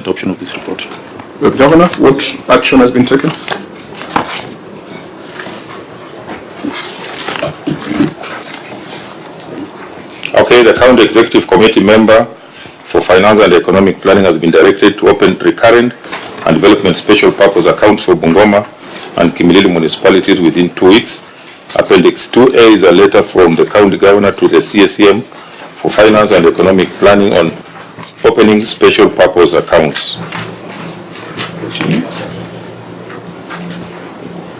Adoption of this report. Governor, what action has been taken? Okay, the County Executive Committee member for Finance and Economic Planning has been directed to open recurrent and development special purpose accounts for Bungoma and Kimilili municipalities within 2 weeks. Appendix 2A is a letter from the County Governor to the CSEM for Finance and Economic Planning on opening special purpose accounts.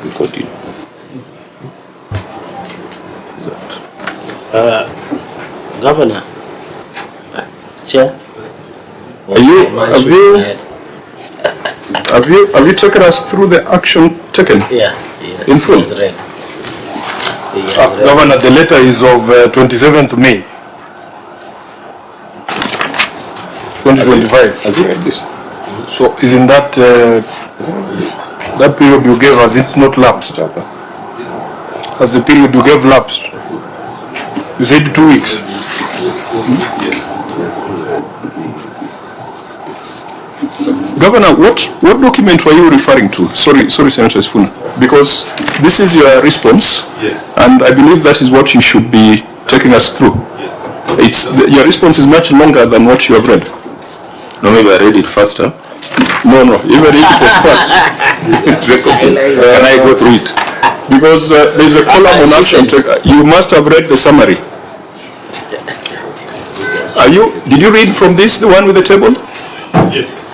We continue. Governor, Chair, Have you taken us through the action taken? yeah, In full? he has read. He has read. Governor, the letter is of 27th May 2025. Has he read this? So isn't that that period you gave, has it not lapsed? Has the period you gave lapsed? You said 2 weeks. Governor, what document were you referring to? Sorry, Senator Sifuna, because this is your response, Yes. and I believe that is what you should be taking us through. Yes. Your response is much longer than what you have read. No, maybe I read it faster. No, even if it was fast, Can I go through it? because there's a column on action. You must have read the summary. Did you read from this, the one with the table? Yes.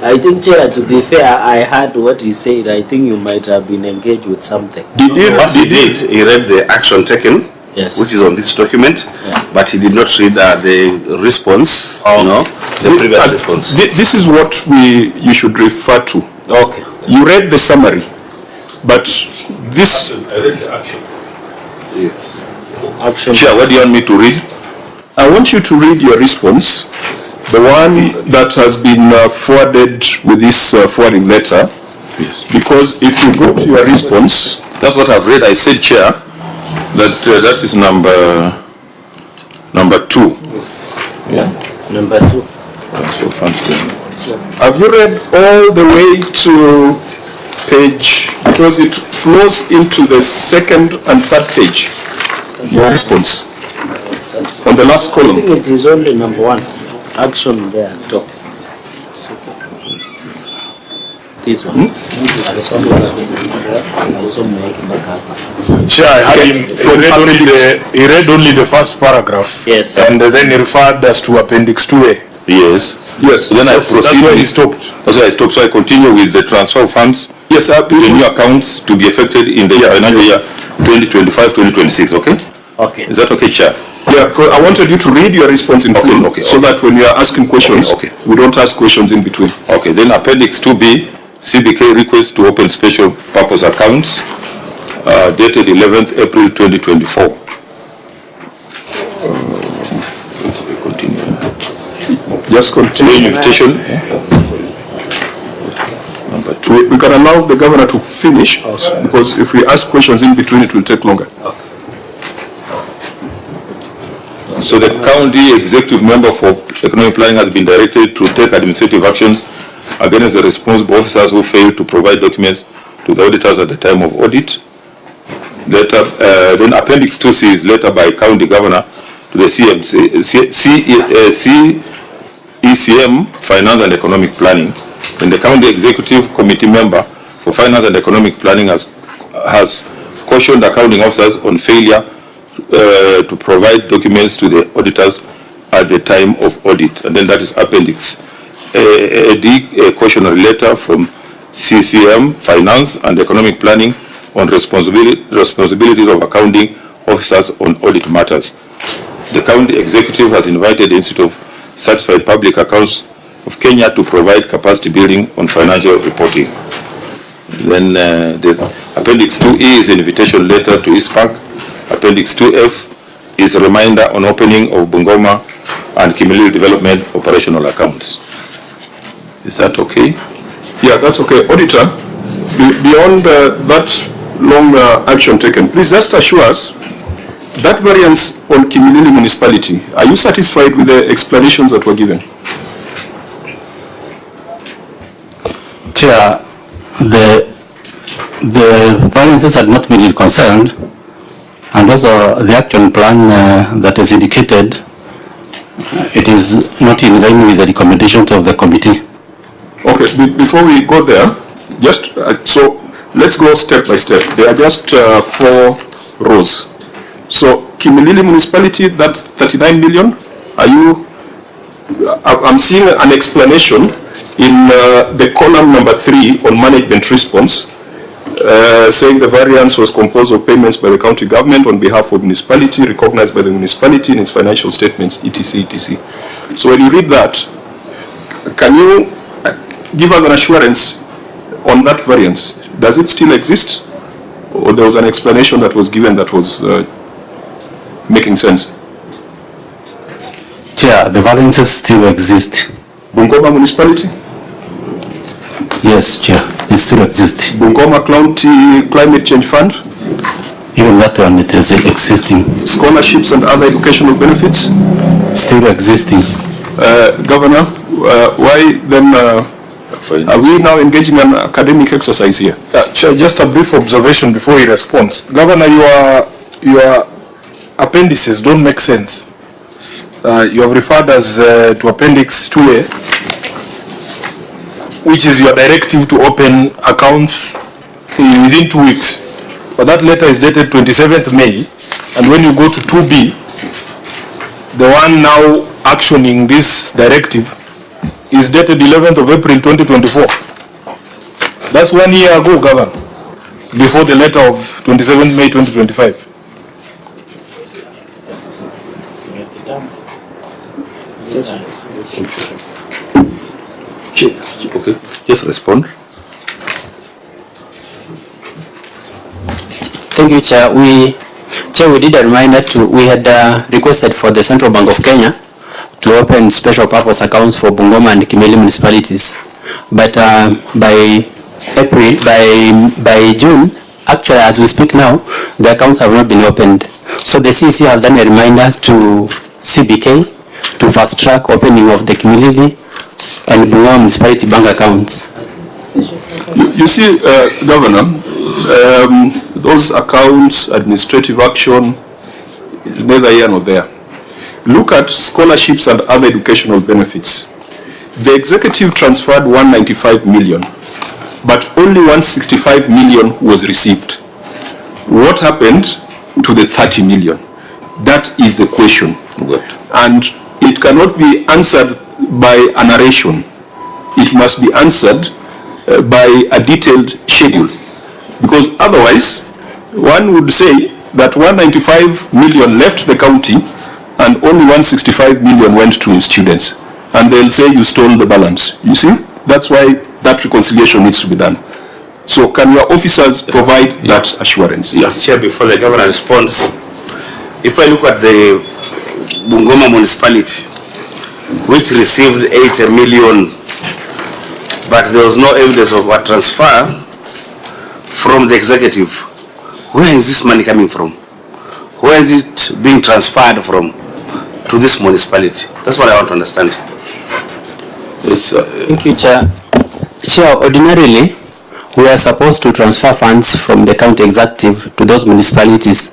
I think, Chair, to be fair, I heard what he said. I think you might have been engaged with something. What he did, he read the action taken, Yes. which is on this document, Yeah. but he did not read the response, the previous response. This is what you should refer to. Okay. You read the summary, but this, I read the action. Action. Chair, what do you want me to read? I want you to read your response, the one that has been forwarded with this forwarding letter, Yes. because if you go to your response, That's what I've read. I said, Chair, that that is number 2. Yeah. Number 2. That's your fancy. have you read all the way to page, because it flows into the second and third page, your response, on the last I column. think it is only number 1. Action there, top. This one. I saw make up. Chair, I had him, he read only the first paragraph. Yes. And then he referred us to Appendix 2A. Yes. Yes. So then I So proceed. that's where he stopped. Also, I stopped. So I continue with the transfer of funds Yes, to the new accounts to be effected in the financial year 2025-2026. Okay? Okay. Is that okay, Chair? yeah, 'cause I wanted you to read your response in full, so that when you are asking questions, Okay. we don't ask questions in between. Okay. Then Appendix 2B, CBK request to open special purpose accounts, dated 11th April 2024. Continue. Just continue. Invitation. Number 2. We can allow the governor to finish, because if we ask questions in between, it will take longer. So the county executive member for economic planning has been directed to take administrative actions against the responsible officers who failed to provide documents to the auditors at the time of audit. Letter, then Appendix 2C is letter by county governor to the CECM Finance and Economic Planning. And the county executive committee member for finance and economic planning has cautioned accounting officers on failure to provide documents to the auditors at the time of audit. And then that is Appendix a cautionary letter from CCM Finance and Economic Planning on responsibilities of accounting officers on audit matters. The county executive has invited the Institute of Certified Public Accounts of Kenya to provide capacity building on financial reporting. Then there's Appendix 2E is an invitation letter to ISPAC. Appendix 2F is a reminder on opening of Bungoma and Kimilili Development operational accounts. Is that okay? Yeah, that's okay. Auditor, beyond that long action taken, please just assure us that variance on Kimilili municipality, are you satisfied with the explanations that were given? Chair, the variances had not been reconciled, and also the action plan that is indicated, it is not in line with the recommendations of the committee. Okay, before we go there, just so let's go step by step. There are just 4 rows. So Kimilili municipality, that 39 million, are you, I'm seeing an explanation in the column number 3 on management response, saying the variance was composed of payments by the county government on behalf of municipality, recognized by the municipality in its financial statements, etc., etc. So when you read that, can you give us an assurance on that variance? Does it still exist? Or there was an explanation that was given that was making sense? Chair, the variances still exist. Bungoma municipality? Yes, Chair, they still exist. Bungoma County Climate Change Fund? Even that one, it is existing. Scholarships and other educational benefits? Still existing. Governor, why then are we now engaging in an academic exercise here? Chair, just a brief observation before he responds. Governor, your appendices don't make sense. You have referred us to Appendix 2A, which is your directive to open accounts within 2 weeks. But that letter is dated 27th May, and when you go to 2B, the one now actioning this directive is dated 11th of April 2024. That's 1 year ago, Governor, before the letter of 27th May 2025. Okay, just respond. Thank you, Chair. We did a reminder we had requested for the Central Bank of Kenya to open special purpose accounts for Bungoma and Kimilili municipalities. But by June, actually as we speak now, the accounts have not been opened. So the CEC has done a reminder to CBK to fast track opening of the Kimilili and Bungoma municipality bank accounts. You see, Governor, those accounts, administrative action, is neither here nor there. Look at scholarships and other educational benefits. The executive transferred 195 million, but only 165 million was received. What happened to the 30 million? That is the question. And it cannot be answered by a narration. It must be answered by a detailed schedule. Because otherwise, one would say that 195 million left the county and only 165 million went to students. And they'll say you stole the balance. You see? That's why that reconciliation needs to be done. So can your officers provide that assurance? Yes, Chair, before the governor responds, if I look at the Bungoma municipality, which received 80 million, but there was no evidence of a transfer from the executive, where is this money coming from? Where is it being transferred from to this municipality? That's what I want to understand. Yes, Thank you, Chair. Chair, ordinarily, we are supposed to transfer funds from the county executive to those municipalities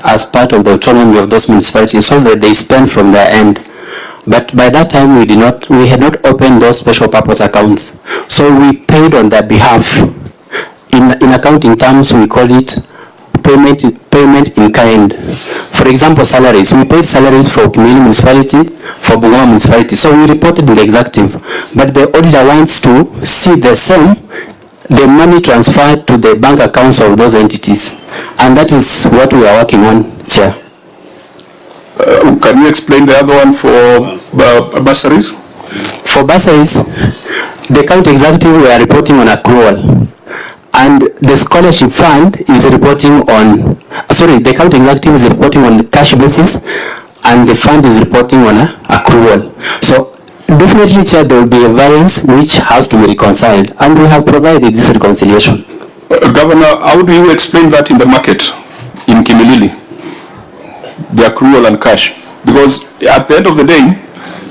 as part of the autonomy of those municipalities so that they spend from their end. But by that time, we had not opened those special purpose accounts. So we paid on their behalf. In accounting terms, we call it payment in kind. For example, salaries. We paid salaries for Kimilili municipality, for Bungoma municipality. So we reported in the executive. But the auditor wants to see the money transferred to the bank accounts of those entities. And that is what we are working on, Chair. Can you explain the other one for bursaries? For bursaries, the county executive we are reporting on accrual. And the scholarship fund is reporting on, the county executive is reporting on the cash basis and the fund is reporting on accrual. So definitely, Chair, there will be a variance which has to be reconciled, and we have provided this reconciliation. Governor, how do you explain that in the market in Kimilili, the accrual and cash? Because at the end of the day,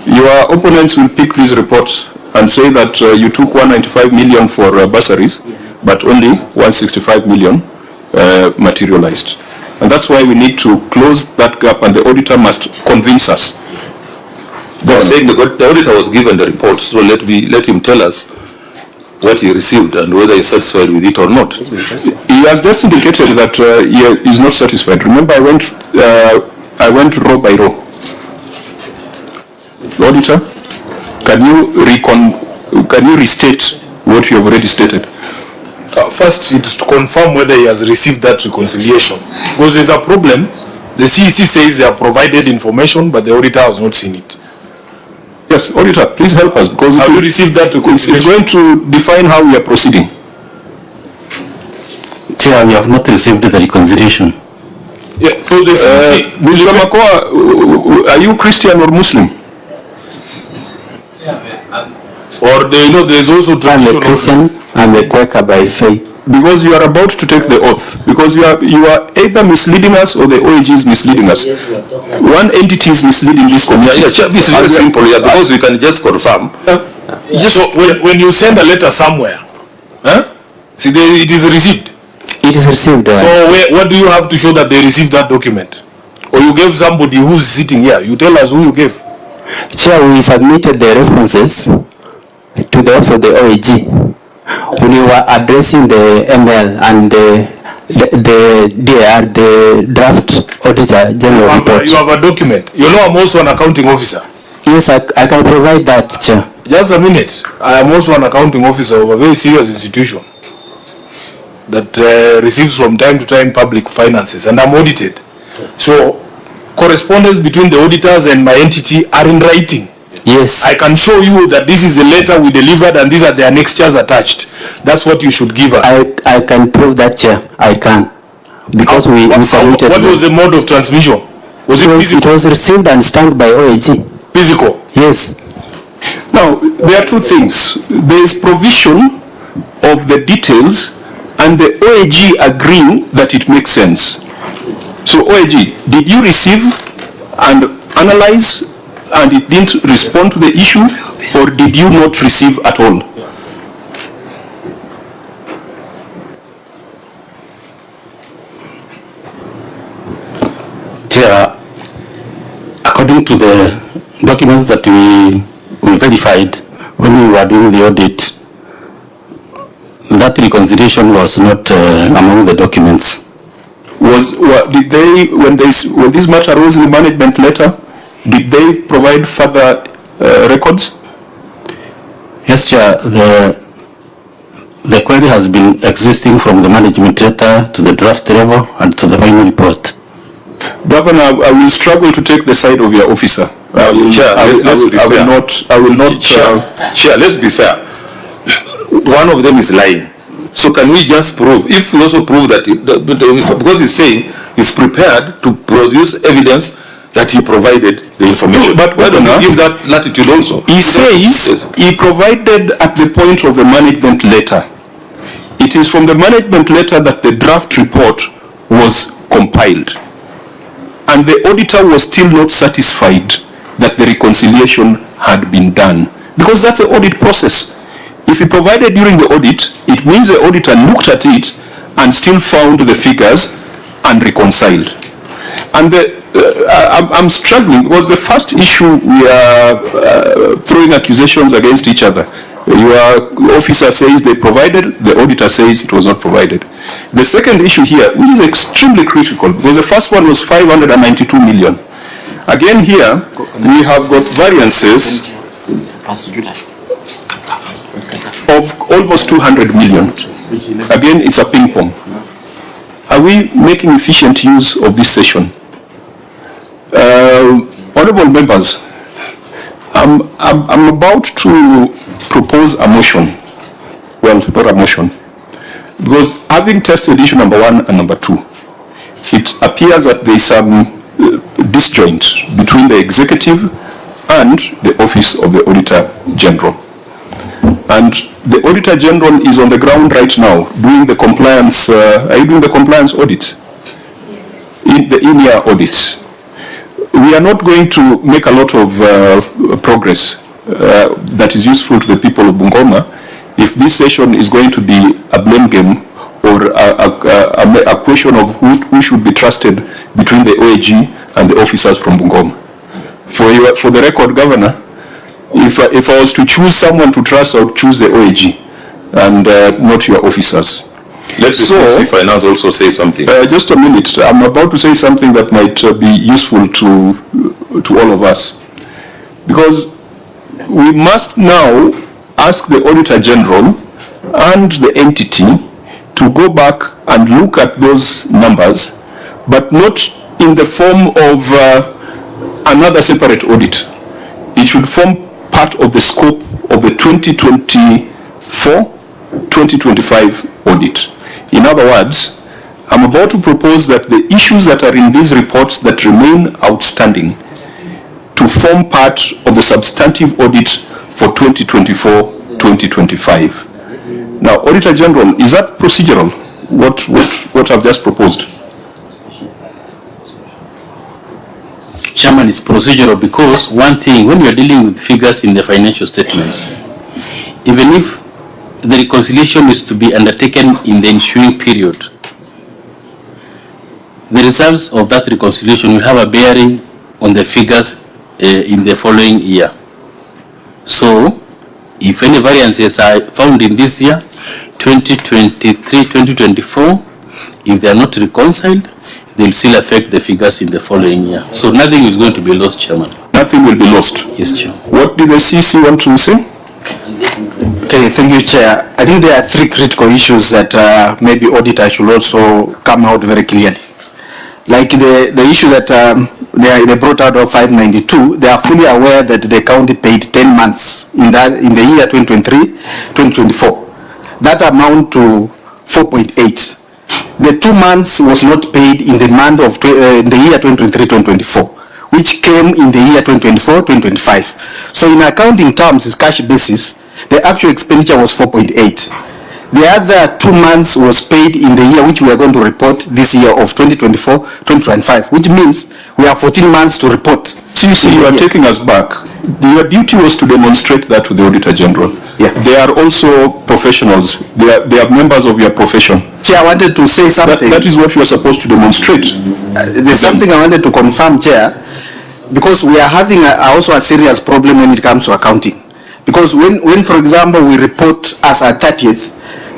your opponents will pick these reports and say that you took 195 million for bursaries, but only 165 million materialized. And that's why we need to close that gap, and the auditor must convince us. They are saying the auditor was given the report, so let him tell us what he received and whether he's satisfied with it or not. He has just indicated that he is not satisfied. Remember, I went row by row. Auditor, can you restate what you have already stated? First, it is to confirm whether he has received that reconciliation. Because there's a problem. The CEC says they have provided information, but the auditor has not seen it. Yes, auditor, please help us, because Have you received that reconciliation? it's going to define how we are proceeding. Chair, we have not received the reconciliation. Yeah, so the CEC... Mr. Makoa, are you Christian or Muslim? Or there's also I'm a traditional... Christian, I'm a Quaker by faith. Because you are about to take the oath. Because you are either misleading us or the OAG is misleading us. One entity is misleading this committee. It's very simple here, because we can just confirm. So when you send a letter somewhere, see, it is received. It is received. So what do you have to show that they received that document? Or you gave somebody who's sitting here. You tell us who you gave. Chair, we submitted the responses to also the OAG. When you were addressing the ML and the DAR, the draft Auditor General report. You have a document. You know I'm also an accounting officer. Yes, I can provide that, Chair. Just a minute. I am also an accounting officer of a very serious institution that receives from time to time public finances, and I'm audited. So correspondence between the auditors and my entity are in writing. Yes. I can show you that this is the letter we delivered and these are the annexures attached. That's what you should give us. I can prove that, Chair. I can. Because we submitted. What was the mode of transmission? Was it It physical? was received and stamped by OAG. Physical. Yes. Now, there are two things. There is provision of the details and the OAG agreeing that it makes sense. So OAG, did you receive and analyze and it didn't respond to the issue, or did you not receive at all? Chair, according to the documents that we verified when we were doing the audit, that reconciliation was not among the documents. Did they, when this matter arose in the management letter, did they provide further records? Yes, Chair, the query has been existing from the management letter to the draft level and to the final report. Governor, I will struggle to take the side of your officer. I will not. Chair, let's be fair. One of them is lying. So can we just prove, if we also prove that, because he's saying he's prepared to produce evidence that he provided the information. But why don't we give that latitude also? He says he provided at the point of the management letter. It is from the management letter that the draft report was compiled. And the auditor was still not satisfied that the reconciliation had been done. Because that's the audit process. If he provided during the audit, it means the auditor looked at it and still found the figures and reconciled. And I'm struggling because the first issue we are throwing accusations against each other. Your officer says they provided, the auditor says it was not provided. The second issue here, which is extremely critical, because the first one was 592 million. Again here, we have got variances of almost 200 million. Again, it's a ping pong. Are we making efficient use of this session? Honorable members, I'm about to propose a motion. Well, not a motion. Because having tested issue number 1 and number 2, it appears that there is some disjoint between the executive and the office of the Auditor General. And the Auditor General is on the ground right now doing the compliance, are you doing the compliance audits? In the in-year audits. We are not going to make a lot of progress that is useful to the people of Bungoma, if this session is going to be a blame game or a question of who should be trusted between the OAG and the officers from Bungoma. For the record, Governor, if I was to choose someone to trust, I would choose the OAG and not your officers. Let the Finance also say something. Just a minute. I'm about to say something that might be useful to all of us. Because we must now ask the Auditor General and the entity to go back and look at those numbers, but not in the form of another separate audit. It should form part of the scope of the 2024-2025 audit. In other words, I'm about to propose that the issues that are in these reports that remain outstanding to form part of the substantive audit for 2024-2025. Now, Auditor General, is that procedural, what I've just proposed? Chairman, it's procedural because one thing, when you're dealing with figures in the financial statements, even if the reconciliation is to be undertaken in the ensuing period, the results of that reconciliation will have a bearing on the figures in the following year. So, if any variances are found in this year, 2023-2024, if they are not reconciled, they will still affect the figures in the following year. So nothing is going to be lost, Chairman. Nothing will be lost. Yes, Chair. What did the CC want to say? Okay, thank you, Chair. I think there are three critical issues that maybe auditor should also come out very clearly. Like the issue that they brought out of 592, they are fully aware that the county paid 10 months in the year 2023-2024. That amount to 4.8. The 2 months was not paid in the month of in the year 2023-2024, which came in the year 2024-2025. So in accounting terms, it's cash basis, the actual expenditure was 4.8. The other 2 months was paid in the year which we are going to report this year of 2024-2025, which means we have 14 months to report. CC, you are taking us back. Your duty was to demonstrate that to the Auditor General. Yeah. They are also professionals. They are members of your profession. Chair, I wanted to say something. That is what you are supposed to demonstrate. There's something I wanted to confirm, Chair, because we are having also a serious problem when it comes to accounting. Because when for example, we report as at 30th,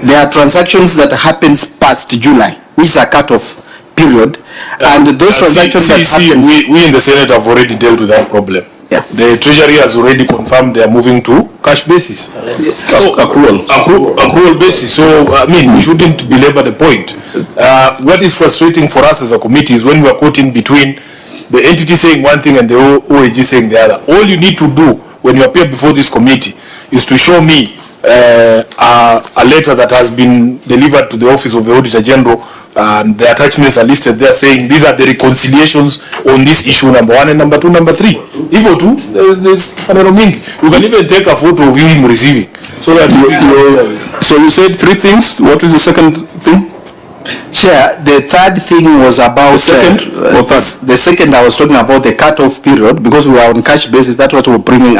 there are transactions that happens past July, which is a cut-off period, and those transactions that happen. We in the Senate have already dealt with that problem. Yeah. The Treasury has already confirmed they are moving to cash basis. So, accrual basis. So, I mean, we shouldn't belabor the point. What is frustrating for us as a committee is when we are caught in between the entity saying one thing and the OAG saying the other. All you need to do when you appear before this committee is to show me a letter that has been delivered to the Office of the Auditor General, and the attachments are listed there saying these are the reconciliations on this issue number 1 and number 2, number 3. If or 2, there's another meaning. You can even take a photo of him receiving. So that so you said 3 things. What is the second thing? Chair, the third thing was about the second I was talking about the cut-off period, because we are on cash basis. That's what we're bringing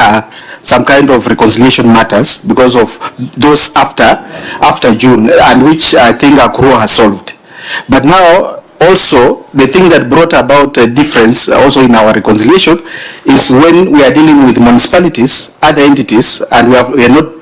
some kind of reconciliation matters because of those after June, and which I think accrual has solved. But now also the thing that brought about a difference also in our reconciliation is when we are dealing with municipalities, other entities, and we are not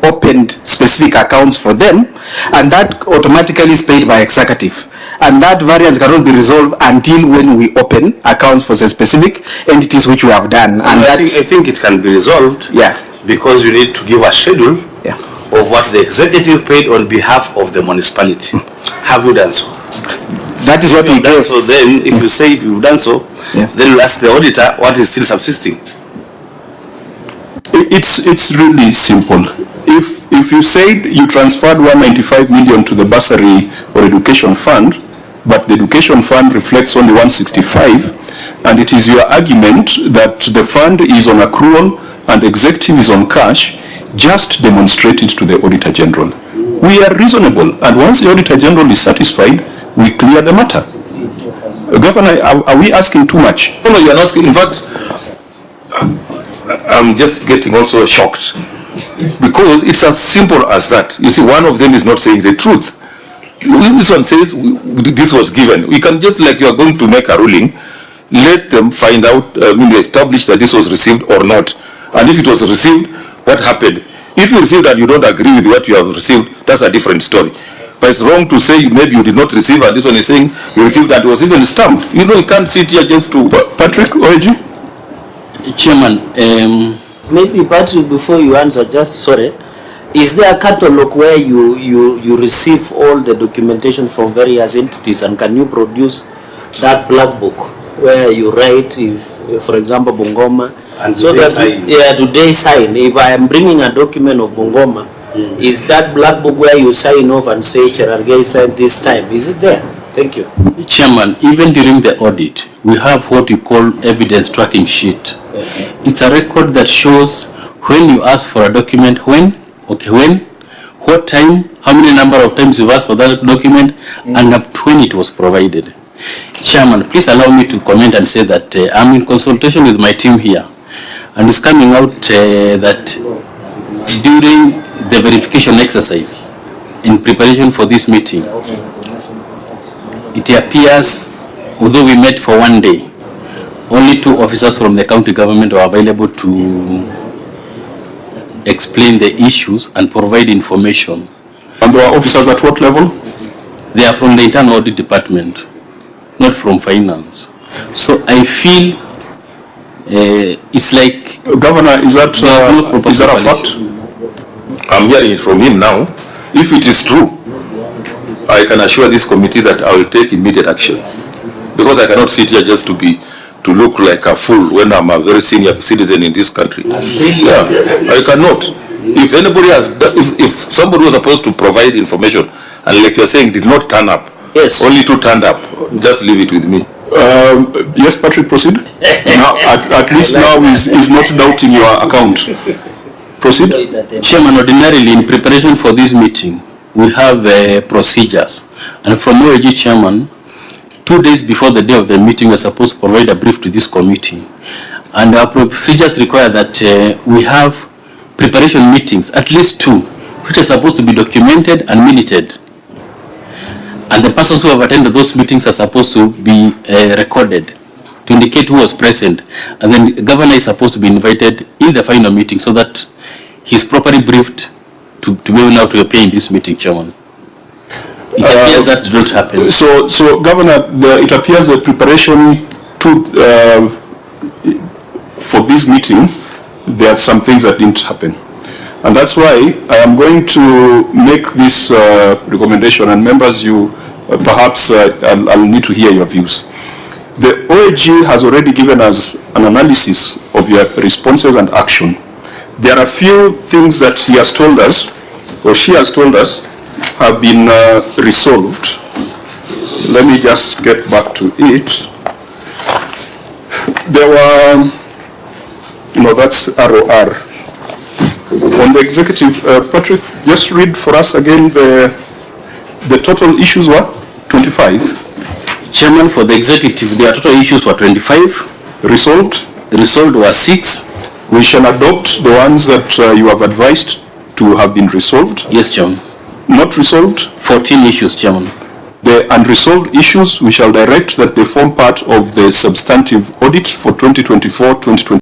opened specific accounts for them, and that automatically is paid by executive, and that variance cannot be resolved until when we open accounts for the specific entities which we have done. And I think it can be resolved, yeah, because you need to give a schedule, yeah, of what the executive paid on behalf of the municipality. Have you done so? That is what we gave. So then, if you say if you've done so, yeah, then we'll ask the auditor what is still subsisting. It's really simple. If you said you transferred 195 million to the bursary or education fund, but the education fund reflects only 165, and it is your argument that the fund is on accrual and executive is on cash, just demonstrate it to the Auditor General. We are reasonable, and once the Auditor General is satisfied, we clear the matter. Governor, are we asking too much? No, you are not asking. In fact, I'm just getting also shocked because it's as simple as that. You see, one of them is not saying the truth. This one says this was given. We can just, like you are going to make a ruling, let them find out, establish that this was received or not. And if it was received, what happened? If you received and you don't agree with what you have received, that's a different story. But it's wrong to say maybe you did not receive, and this one is saying you received and it was even stamped. You know, you can't sit here just to... Patrick, OAG? Chairman, Maybe Patrick, before you answer, just sorry, is there a catalog where you receive all the documentation from various entities, and can you produce that black book where you write, if for example Bungoma, And so today that sign. yeah, today sign. If I am bringing a document of Bungoma, is that black book where you sign off and say Cherargei signed this time? Is it there? Thank you. Chairman, even during the audit, we have what we call evidence tracking sheet. It's a record that shows when you ask for a document, when, what time, how many number of times you've asked for that document, and up to when it was provided. Chairman, please allow me to comment and say that I'm in consultation with my team here, and it's coming out that during the verification exercise in preparation for this meeting, it appears, although we met for one day, only 2 officers from the county government were available to explain the issues and provide information. And there are officers at what level? They are from the internal audit department, not from finance. So I feel it's like... Governor, is that a fact? I'm hearing it from him now. If it is true, I can assure this committee that I will take immediate action, because I cannot sit here just to look like a fool when I'm a very senior citizen in this country. Yeah, I cannot. If anybody has, if somebody was supposed to provide information and, like you're saying, did not turn up, Yes. only 2 turned up, just leave it with me. Yes, Patrick, proceed. Now, at least now he's not doubting your account. Proceed. Chairman, ordinarily in preparation for this meeting, we have procedures. And from OAG Chairman, 2 days before the day of the meeting, we're supposed to provide a brief to this committee. And our procedures require that we have preparation meetings, at least 2, which are supposed to be documented and minuted. And the persons who have attended those meetings are supposed to be recorded to indicate who was present. And then the governor is supposed to be invited in the final meeting so that he's properly briefed to be able now to appear in this meeting, Chairman. It appears that did not happen. So Governor, it appears the preparation for this meeting, there are some things that didn't happen. And that's why I am going to make this recommendation, and members, you perhaps I'll need to hear your views. The OAG has already given us an analysis of your responses and action. There are a few things that he has told us, or she has told us, have been resolved. Let me just get back to it. There were, that's ROR. On the executive, Patrick, just read for us again the total issues were 25. Chairman, for the executive, their total issues were 25. Resolved? Resolved were 6. We shall adopt the ones that you have advised to have been resolved. Yes, Chairman. Not resolved? 14 issues, Chairman. The unresolved issues, we shall direct that they form part of the substantive audit for 2024-2025.